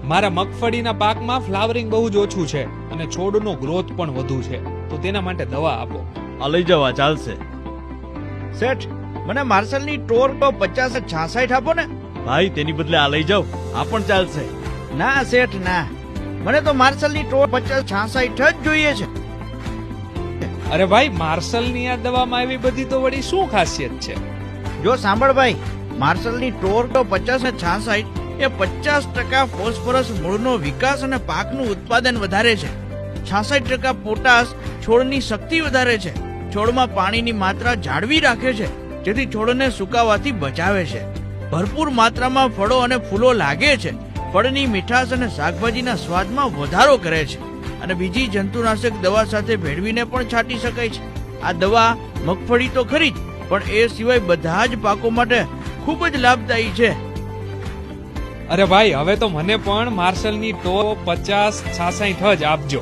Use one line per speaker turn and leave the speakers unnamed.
મારા મગફળીના પાકમાં ફ્લાવરિંગ બહુ જ ઓછું છે અને છોડનો ગ્રોથ પણ વધુ છે, તો તેના માટે દવા આપો.
આ લઈ જવા ચાલશે.
શેઠ, મને માર્શલની ટોર તો 50-66 આપો ને.
ભાઈ તેની બદલે આ લઈ જાઓ, આ પણ ચાલશે.
ના શેઠ ના, મને તો માર્શલની ટોર 50-66 જ જોઈએ છે.
અરે ભાઈ, માર્શલની આ દવામાં એવી બધી તો વળી શું ખાસિયત છે?
જો સાંભળ ભાઈ, માર્શલની ટોર તો 50-66 એ 50% ફોસ્ફરસ મૂળનો વિકાસ અને પાકનું ઉત્પાદન વધારે છે. 66% પોટાશ છોડની શક્તિ વધારે છે. છોડમાં પાણીની માત્રા જાળવી રાખે છે, જેથી છોડને સુકાવાથી બચાવે છે. ભરપૂર માત્રામાં ફળો અને ફૂલો લાગે છે. ફળની મીઠાશ અને શાકભાજીના સ્વાદમાં વધારો કરે છે અને બીજી જંતુનાશક દવા સાથે ભેળવીને પણ છાંટી શકાય છે. આ દવા મગફળી તો ખરી જ, પણ એ સિવાય બધા જ પાકો માટે ખૂબ જ લાભદાયી છે.
અરે ભાઈ, હવે તો મને પણ માર્શલની ટોપ 50-66 જ આપજો.